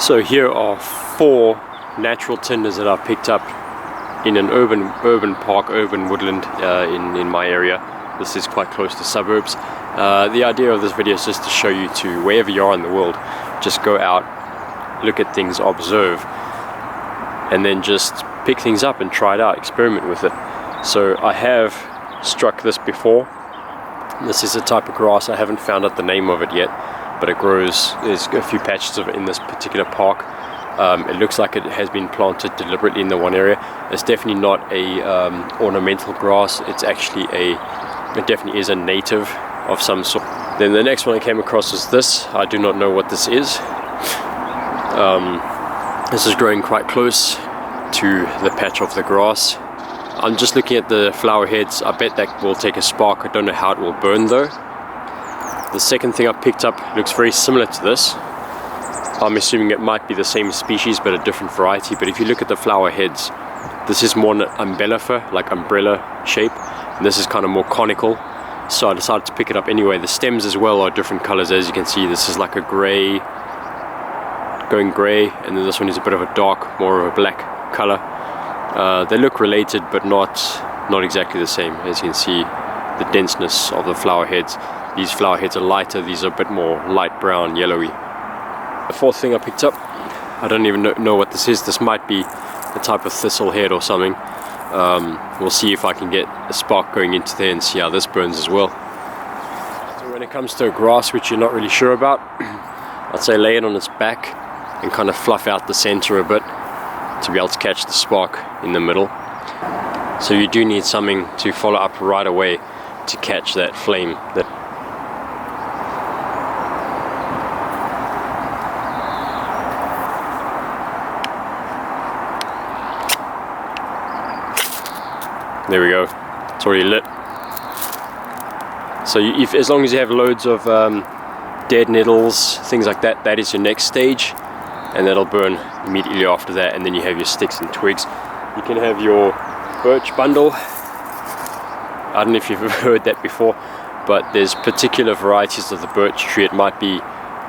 So here are 4 natural tinders that I've picked up in an urban park, urban woodland in my area. This is quite close to suburbs. The idea of this video is just to show you to wherever you are in the world, just go out, look at things, observe, and then just pick things up and try it out, experiment with it. So I have struck this before. This is a type of grass. I haven't found out the name of it yet, but it grows, there's a few patches of it in this particular park. It looks like it has been planted deliberately in the one area. It's definitely not a ornamental grass. It's actually it definitely is a native of some sort. Then the next one I came across is this. I do not know what this is. This is growing quite close to the patch of the grass. I'm just looking at the flower heads. I bet that will take a spark. I don't know how it will burn though. The second thing I picked up looks very similar to this. I'm assuming it might be the same species but a different variety. But if you look at the flower heads, this is more an umbellifer, like umbrella shape, and this is kind of more conical. So I decided to pick it up anyway. The stems as well are different colors, as you can see. This is like a gray, going gray, and then this one is a bit of a dark, more of a black color. They look related but not exactly the same. As you can see, the denseness of the flower heads. These flower heads are lighter, these are a bit more light brown, yellowy. The fourth thing I picked up, I don't even know what this is. This might be a type of thistle head or something. We'll see if I can get a spark going into there and see how this burns as well. So when it comes to a grass which you're not really sure about, I'd say lay it on its back and kind of fluff out the center a bit to be able to catch the spark in the middle. So you do need something to follow up right away to catch that flame. There we go, it's already lit. So as long as you have loads of dead nettles, things like that, that is your next stage, and that'll burn immediately after that. And then you have your sticks and twigs. You can have your birch bundle. I don't know if you've ever heard that before, but there's particular varieties of the birch tree. It might be,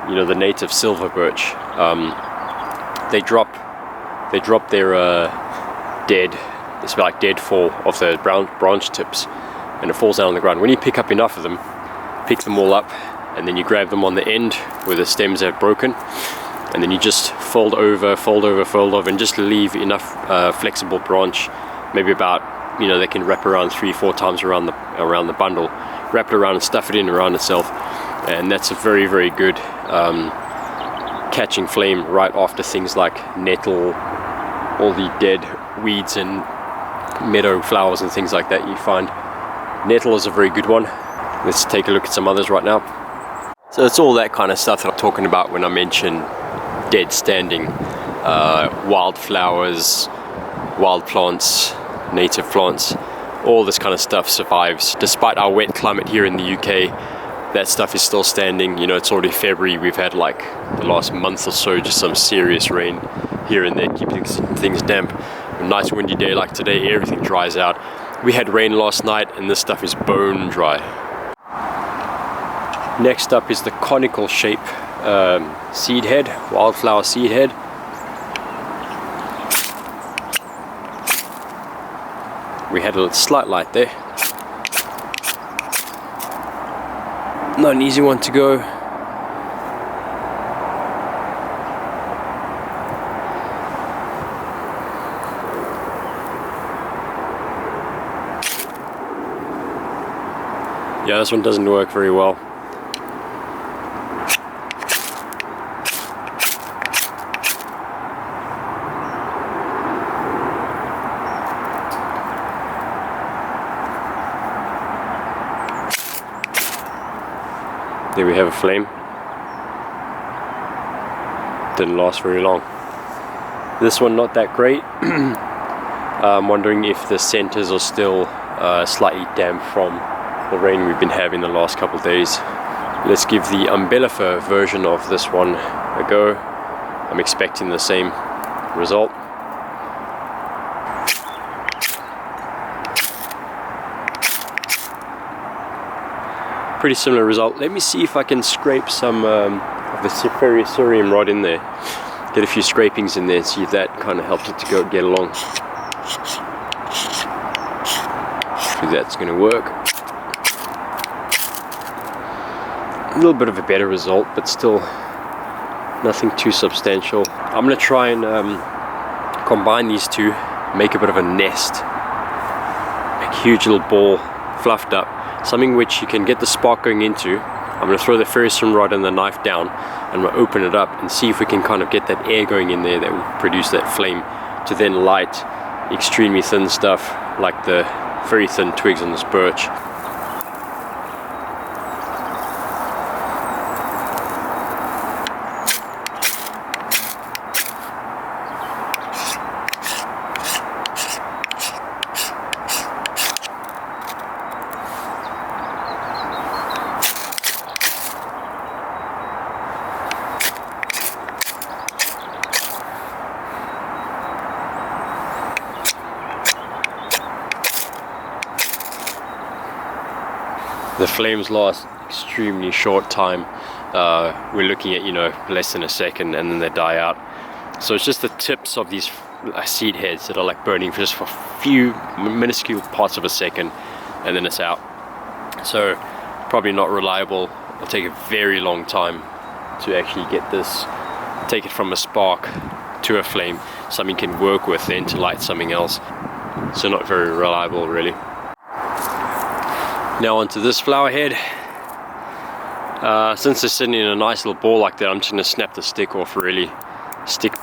you know, the native silver birch. They drop their dead, it's like dead fall of the branch tips, and it falls down on the ground. When you pick up enough of them, pick them all up, and then you grab them on the end where the stems have broken, and then you just fold over, and just leave enough flexible branch, maybe about, you know, they can wrap around 3-4 times around the bundle, wrap it around and stuff it in around itself, and that's a very, very good catching flame right after things like nettle, all the dead weeds and meadow flowers and things like that you find. Nettle is a very good one. Let's take a look at some others right now. So it's all that kind of stuff that I'm talking about when I mention dead standing, wildflowers, wild plants, native plants, all this kind of stuff survives. Despite our wet climate here in the UK, that stuff is still standing. You know, it's already February. We've had like the last month or so just some serious rain here and there, keeping things damp. A nice windy day like today, everything dries out. We had rain last night and this stuff is bone dry. Next up is the conical shape seed head, wildflower seed head. We had a slight light there. Not an easy one to go. Yeah, this one doesn't work very well. There we have a flame. Didn't last very long. This one not that great. I'm wondering if the centers are still slightly damp from the rain we've been having the last couple of days. Let's give the umbellifer version of this one a go. I'm expecting the same result. Pretty similar result. Let me see if I can scrape some of the Ferrocerium rod in there. Get a few scrapings in there and see if that kind of helps it to go get along. Hopefully that's going to work. A little bit of a better result, but still nothing too substantial. I'm going to try and combine these two, make a bit of a nest. A huge little ball, fluffed up, something which you can get the spark going into. I'm going to throw the ferrocerium rod and the knife down, and we'll open it up and see if we can kind of get that air going in there that will produce that flame to then light extremely thin stuff like the very thin twigs on this birch. The flames last extremely short time. We're looking at, you know, less than a second, and then they die out. So it's just the tips of these seed heads that are like burning for just for a few minuscule parts of a second, and then it's out. So probably not reliable. It'll take a very long time to actually get this, take it from a spark to a flame, something can work with then to light something else. So not very reliable really. Now onto this flower head. Since they're sitting in a nice little ball like that, I'm just going to snap the stick off really.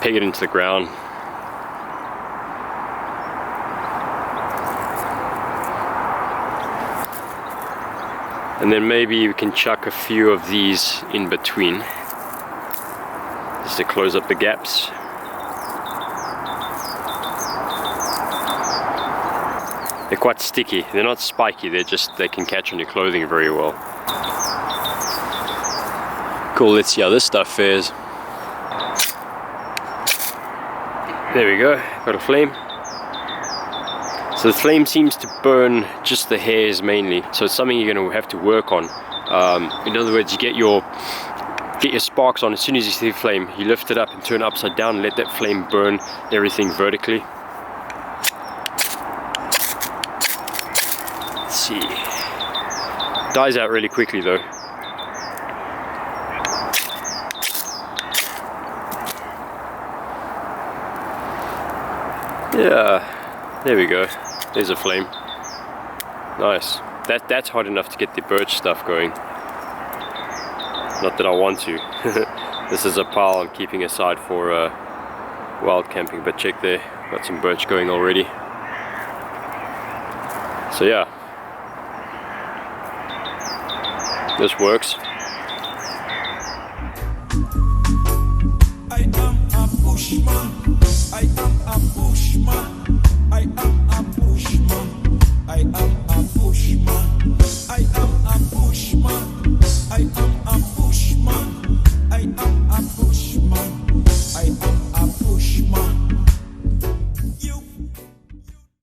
Peg it into the ground. And then maybe we can chuck a few of these in between, just to close up the gaps. They're quite sticky, they're not spiky, they can catch on your clothing very well. Cool, let's see how this stuff fares. There we go, got a flame. So the flame seems to burn just the hairs mainly, so it's something you're going to have to work on. In other words, you get your sparks on. As soon as you see the flame, you lift it up and turn it upside down and let that flame burn everything vertically. See, dies out really quickly though. Yeah, there we go. There's a flame. Nice. That's hot enough to get the birch stuff going. Not that I want to. This is a pile I'm keeping aside for wild camping, but check there, got some birch going already. So yeah. This works.